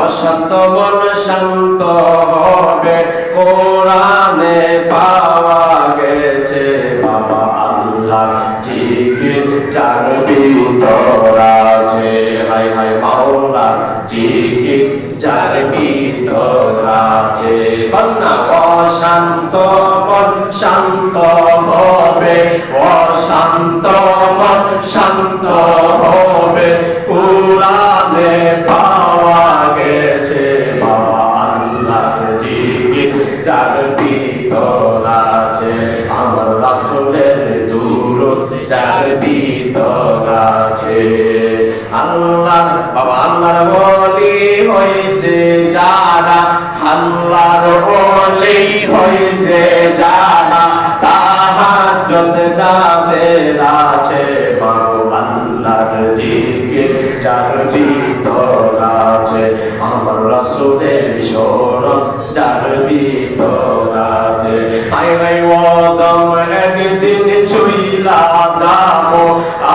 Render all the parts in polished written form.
অশান্ত মন শান্ত হবে কোরআনে পাওয়া গেছে বাবা আল্লাহ জিকির যার ভিতর আছে হায় হায় মাওলা জিকির যার ভিতর আছে কন্যা অশান্ত মন শান্ত হবে অশান্ত মন শান্ত হবে কোরআনে পাওয়া গেছে বাবা আল্লাহ জিকির যার ভিতর আছে আমার রাসূলের দুরূদ যার ভিতর আছে আল্লাহ বাবা আল্লাহর ওলি হইছে যারা আল্লাহর ওলি হইছে যারা তাহাজ্জুদ যাদের আছে বাবা আল্লাহর জিকির যার ভিতর আছে আমার রাসূলের শরণ যার ভিতর আছে হায় হায় ওদম একদিন ছুইলা যাবো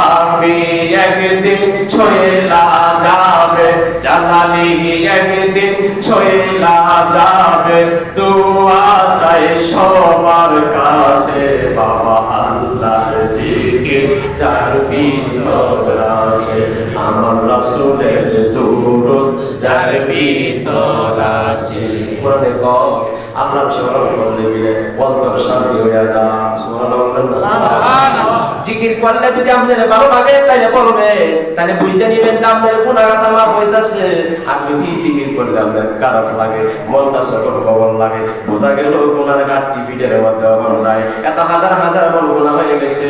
আমি একদিন ছুইলা যাবে জালালি একদিন ছুইলা যাবে দোয়া চাই সবার কাছে বাবা আল্লাহর জিকির যার ভিতর আছে আমার রাসূলের দুরূদ যার ভিতর আছে কোরআনে কও আল্লাহর শরণ করলে বিলে অন্তর শান্তি হয়ে যায় সুবহানাল্লাহ জিকির করলে যদি আপনাদের ভালো লাগে তাহলে বলবে তাহলে বুঝে নিবেন যে আপনাদের গুনাহ মাফ হইতাছে আর যদি জিকির করলে আপনাদের খারাপ লাগে মনটা সকল ভবন লাগে বোঝা গেল গুনার ঘাটতি ফিটের মধ্যে অভাব নাই এত হাজার হাজার মন গুনাহ হয়ে গেছে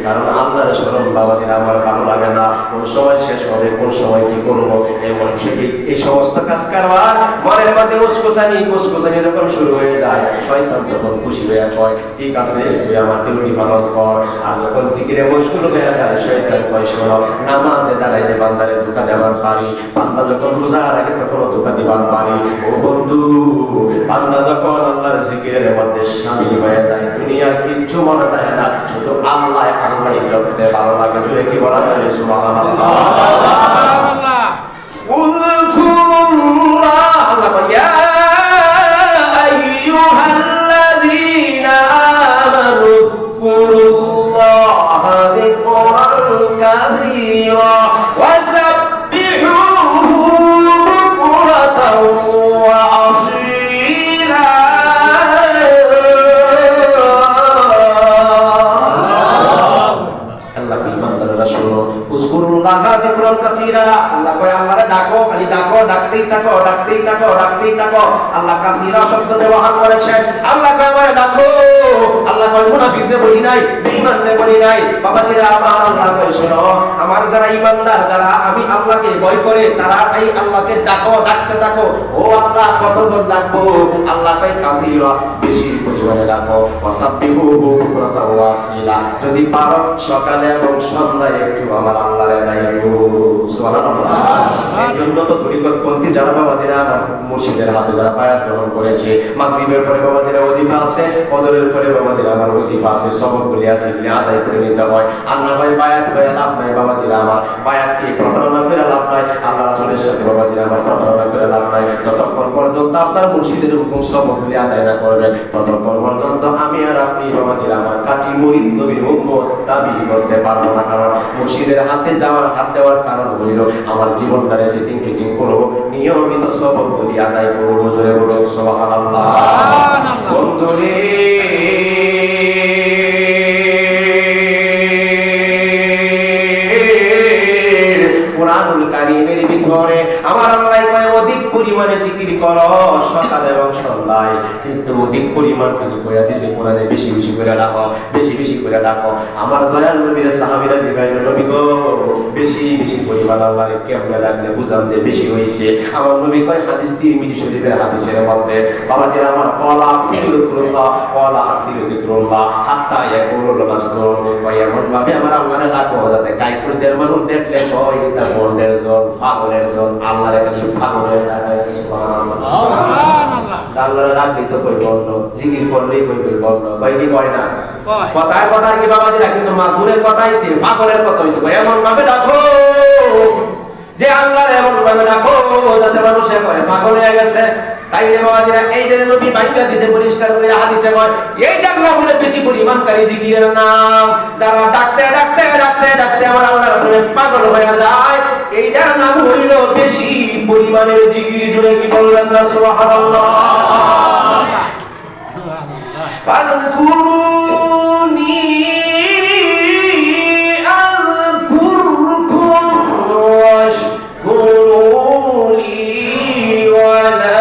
কারণ আল্লাহর শরণ বাবাজিরা আমার ভালো লাগে না কোন সময় শেষ হবে কোন সময় কি করব এই মানুষের এই সমস্ত কাজ কারবার মনের মধ্যে মুসকুসানি যখন শুরু হয়ে যায় শয়তান তখন খুশি হয়ে কয় ঠিক আছে তুই আমার ডিউটি পালন কর আর যখন জিকিরে মশগুল হয়ে যায় শয়তান কয় শোনো নামাজে দাঁড়াইলে বান্দারে ধোঁকা দেওয়ার পারি বান্দা যখন রোজা রাখে তখন ধোঁকা দিবার পারি ও বন্ধু বান্দা যখন আল্লাহর জিকিরের মধ্যে শামিল হয়ে যায় দুনিয়ার কিচ্ছু মনে থাকে না শুধু আল্লাহ আল্লাহই জপতে ভালো লাগে জুড়ে কি বলা যায় সুবহানাল্লাহ উযকুরুল্লাহ আল্লাহ ইয়া আইয়ুহাল্লাযীনা আমানু উযকুরুল্লাহ যিকরান কাসীরা ওয়াসাব্বিহুহু বুকরাতাও ওয়া আসীলা আল্লাহ ইমানদাররা শোনো উযকুরুল্লাহ যিকরান কাসীরা আল্লাহ কয় আল্লাহরে ডাকো খালি ডাকো ডাকতেই থাকো আল্লাহ কাসীরা শব্দ ব্যবহার করেছেন আল্লাহ কয় আমারে ডাকো আল্লাহ কয় মুনাফিকদের বলি নাই বেঈমানদের বলি নাই বাবাজিরা আমার আল্লাহ কয় শোনো আমার যারা ঈমানদার যারা আমি আল্লাহকে ভয় করে তারা এই আল্লাহকে ডাকো ডাকতে থাকো ও আল্লাহ কতক্ষণ ডাকবো আল্লাহ কয় কাসীরা বেশি পরিমাণে ডাকো ওয়াসাব্বিহুহু বুকরাতাও ওয়া আসীলা যদি পারো সকালে এবং সন্ধ্যায় একটু আমার আল্লাহরে ডাকো সুবহানাল্লাহ এই জন্য তো তরিকতপন্থী যারা বাবাজিরা মুর্শিদের হাতে যারা বায়াত গ্রহণ করেছে মাগরিবের পরে বাবাজিরা ওজিফা আছে ফজরের পরে বাবাজিরা আমার ওজিফা আছে সবকগুলি আছে এগুলি আদায় করে নিতে হয় আর না হয় বায়াত হয়ে লাভ নাই বাবাজিরা আমার বায়াতকে প্রতারণা করে লাভ নাই আল্লাহ রাসূলের সাথে বাবাজিরা আমার প্রতারণা করে লাভ নাই যতক্ষণ পর্যন্ত আপনার মুর্শিদের হুকুম সবকগুলি আদায় না করবেন ততক্ষণ পর্যন্ত আমি আর আপনি বাবাজিরা আমার কাটি মুরিদ নবীর উম্মত দাবি করতে পারবো না কারণ মুর্শিদের হাতে যাওয়ার হাত দেওয়ার কারণ হইল আমার জীবনটারে সেটিং ফিটিং করবো নিয়মিত সবকগুলি আদায় করবো জোরে বলুন সুবহানাল্লাহ বন্ধুরে কোরআনুল কারীমের ভিতরে আমার আল্লাহ কয় অধিক পরিমাণে জিকির করো সকাল এবং সন্ধ্যায় কিন্তু অধিক পরিমাণ খালি কইয়া দিছে কোরআনে বেশি বেশি করে ডাকো আমার দয়াল নবীর সাহাবীরা জিজ্ঞাসা নবী গো বেশি পরিমাণ আল্লাহরে কেমনে লাগলে বুঝাম যে বেশি হইছে আমার নবী কয় হাদিস তিরমিজি শরীফের হাদিসের মধ্যে বাবাজিরা আমার কলা যিকরুল্লাহ হাত্তা ইয়াকুলুল মাসনুন কয় এমন ভাবে আমার আল্লাহরে ডাকো যাতে কাইকুরদের মানুষ দেখলে কয় এটা বন্ডের দল পাগলের দল আল্লাহরে খালি পাগলের ডাকে সুবহানাল্লাহ আল্লাহরে ডাকলেই তো কই বন্ধ জিকির করলেই কই বন্ধ কই কি কয় না কথায় কি বাবাজিরা কিন্তু মাজমুনের কথা হইছে পাগলের কথা হইছে এমন ভাবে ডাকো যে আল্লাহর এমন ভাবে ডাকো যাতে মানুষ কয় পাগল হয়ে গেছে। তাইলে বাবাজিরা এই যে নবী বাইকা দিছে পরিষ্কার করে হাদিসে কয় এইটার নাম হলো বেশি পরিমাণকারী জিকিরের নাম। যারা ডাকতে ডাকতে ডাকতে ডাকতে আমার আল্লাহর প্রেমে পাগল হয়ে যায়, এইটার নাম হইল বেশি পরিমাণের জিকির। জুড়ে কি বলবেন না সুবহানাল্লাহ? ফাযকুরুনি আযকুরকুম ওয়াশকুরুলি ওয়ালা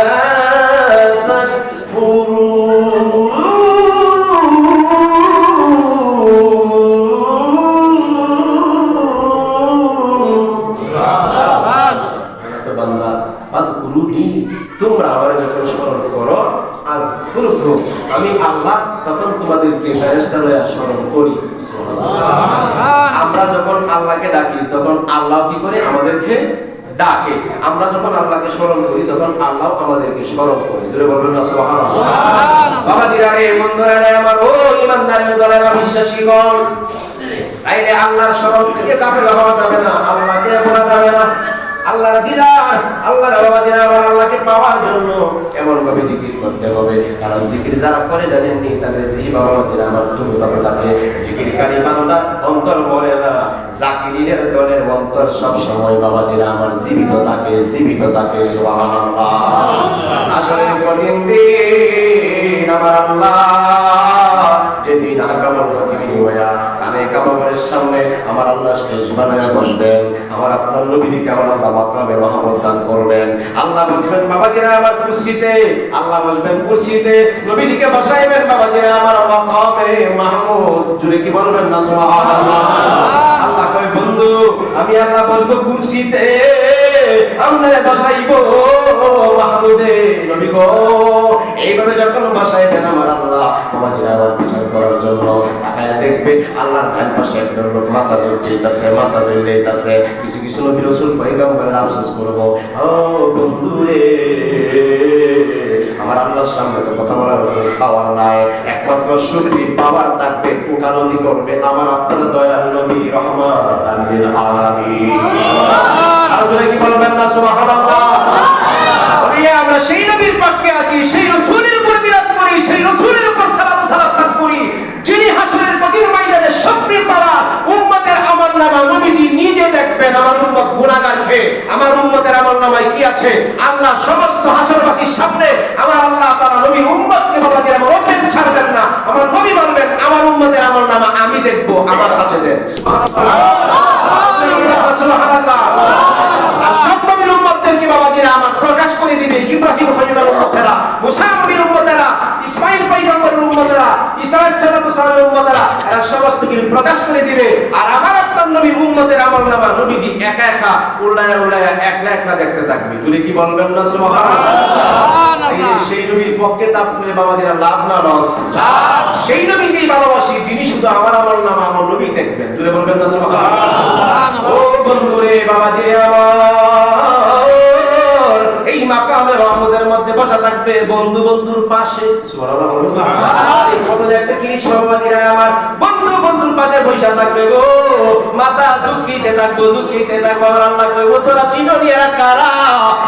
তোমরা আমার যখন স্মরণ করো আর আমি আল্লাহ তখন তোমাদেরকে ফেরেশতা লইয়া স্মরণ করি। আমরা যখন আল্লাহকে ডাকি তখন আল্লাহ কি করে আমাদেরকে ডাকে। আমরা যখন আল্লাহকে স্মরণ করি তখন আল্লাহ আমাদেরকে স্মরণ করে। জোরে বলুন না সুবহানাল্লাহ। বাবা দিরারে বন্ধুরা আমার ও ইমানদারের দলেরা বিশ্বাসীগণ, তাইলে আল্লাহর স্মরণ থেকে গাফেল হওয়া যাবে না, আল্লাহকে ভোলা যাবে না। আল্লাহর দিদার, আল্লাহর বাবাজিরা আমার আল্লাহকে পাওয়ার জন্য এমন ভাবে জিকির করতে হবে। কারণ জিকির যারা করে জানেননি তাদের জি বাবাজিরা আমার দুর্গত থাকে। জিকিরকারী বান্দা অন্তর মরে না, জাকিরিনের দলের অন্তর সব সময় বাবাজিরা আমার জীবিত থাকে, জীবিত থাকে। সুবহানাল্লাহ। আসলে কঠিন দিন আমার আল্লাহ যেদিন আকামুল হাকিমিন হইয়া কানে কামারের সামনে আমার আল্লাহ স্টেজ বানায় বসবেন, আমার আপনার নবীজিকে আমার আল্লাহ মাকরামে মাহমুদ দান করবেন। আল্লাহ বসবেন বাবাজিরা আমার কুরসিতে, আল্লাহ বসবেন কুরসিতে, নবীজিকে বসাইবেন বাবাজিরা আমার মাকামে মাহমুদ। জুড়ে কি বলবেন না সুবহানাল্লাহ? আল্লাহ কয় বন্ধু আমি আল্লাহ বসবো কুরসিতে, আমনে বসাইবো মাহমুদে নবী গো। এইভাবে যখন বসাইবেন আমার আল্লাহ বাবাজিরা আমার বিচার করার জন্য তাকায় দেখবে আল্লাহর ডান পাশে একজন লোক মাথা ঝুঁকিয়েছে, মাথা ঝুলিয়েছে। কিছু কিছু নবী রাসূল পয়গম্বরের আফসোস করবো, ও বন্ধু রে আমার আল্লাহর সামনে তো কথা বলার পাওয়ার নাই, একমাত্র শুকরি পাওয়ার থাকবে ওকালতি করবে আমার আপনার দয়াল নবী রহমাতাল লিল আলামিন। আর কি বলবেন না সুবহানাল্লাহ? আমরা সেই নবীর পক্ষে আছি, সেই রাসূলের উপর বিরাজ করি, সেই রাসূলের উপর সালাত সালাম করি যিনি হাসরের কঠিন ময়দানে সবরি পাওয়া উম্মতের আমলনামা নবীজি নিজে দেখবেন আমার উম্মত গুনাহগার কে, আমার উম্মতের আমলনামায় কি আছে। আল্লাহ সমস্ত হাসরবাসীর সামনে আমার আল্লাহ তাআলা নবীর উম্মতকে বাবাকে ওপেন ছাড়বেন না। আমার নবী বলবেন আমার উম্মতের আমলনামা আমি দেখব, আমার কাছে দেন। সুবহানাল্লাহ সুবহানাল্লাহ। আর সব নবীর উম্মতদেরকে বাবাজিরা আমার প্রকাশ করে দিবে। ইব্রাহিম খলিলের উম্মতেরা, মুসা নবীর উম্মতেরা, ইসমাঈল পয়গম্বরের উম্মতেরা, ঈসা আলাইহিস সালামের উম্মতেরা, এরা সমস্ত কিছু প্রকাশ করে দিবে। আর আমার আপনার নবীর উম্মতের আমলনামা নবীজি একা একা উল্লায়া উল্লায়া একলা একলা দেখতে থাকবে। জুড়ে কি বলবেন না সুবহানাল্লাহ? সেই নবীর পক্ষে তাপলে বাবাজিরা লাভ না লস? সেই নবীকেই ভালোবাসি যিনি শুধু আমার আমলনামা আমার নবী দেখবেন। জুড়ে বলবেন না সুবহানাল্লাহ? ও বন্ধুরে বাবাজি আমার এই মাকামে মাহমুদের মধ্যে বসা থাকবে বন্ধু বন্ধুর পাশে। সুবহানাল্লাহ। কত একটা জিনিস বাবাজিরা আমার বন্ধু বন্ধুর পাশে বসা থাকবে গো, মাথা ঝুঁকিতে থাকবো ঝুঁকিতে থাকবো। আমার আল্লাহ কই গো তোরা চিনোনি এরা কারা?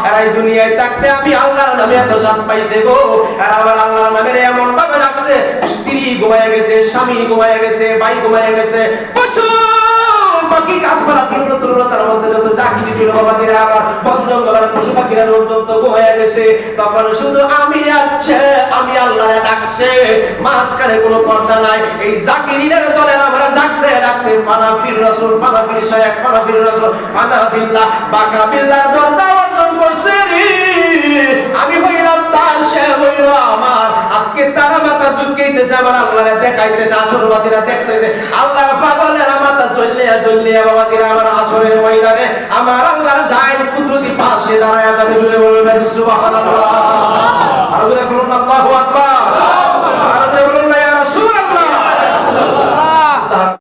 এরা এই দুনিয়ায় থাকতে আমি আল্লাহর নামে এত স্বাদ পাইছে গো। এরা আমার আল্লাহর নামে এমন ভাবে রাখছে, স্ত্রী ঘুমায় গেছে, স্বামী ঘুমায় গেছে, ভাই ঘুমায় গেছে, পশু পাখি গাছপালা তৃণলতার মধ্যে যত ডাকিতে ছিল বাবাজিরা আমার বন জঙ্গলের পশু পাখিরা পর্যন্ত ঘুমায় গেছে। তখন শুধু আমি আছে, আমি আল্লাহরে ডাকছে, মাঝখানে কোনো পর্দা নাই। এই জাকিরিনের দলের আমরা ডাকতে ডাকতে ফানা ফির রাসূল, ফানা ফির শায়খ, ফানা ফির রাসূল, ফানা ফিল্লাহ, বাকা বিল্লাহ দরজা অর্জন করছে রে। আমি হইলাম তার, সে হইল আমার। আজকে তারা মাথা ঝুঁকাইতেছে আমার আল্লাহরে দেখাইতেছে, আসরবাসীরা দেখতেছে আল্লাহর পাগলেরা মাথা জ্বলিয়া জ্বলিয়া বাবাজিরা আমার আসরের ময়দানে আমার আল্লাহর ডাইন কুদরতি পাশে দাঁড়ায়া যাবে। জুড়ে বলবেন সুবহানাল্লাহ। আর জোরে বলুন আল্লাহু আকবার। আর জোরে বলুন ইয়া রাসূলুল্লাহ।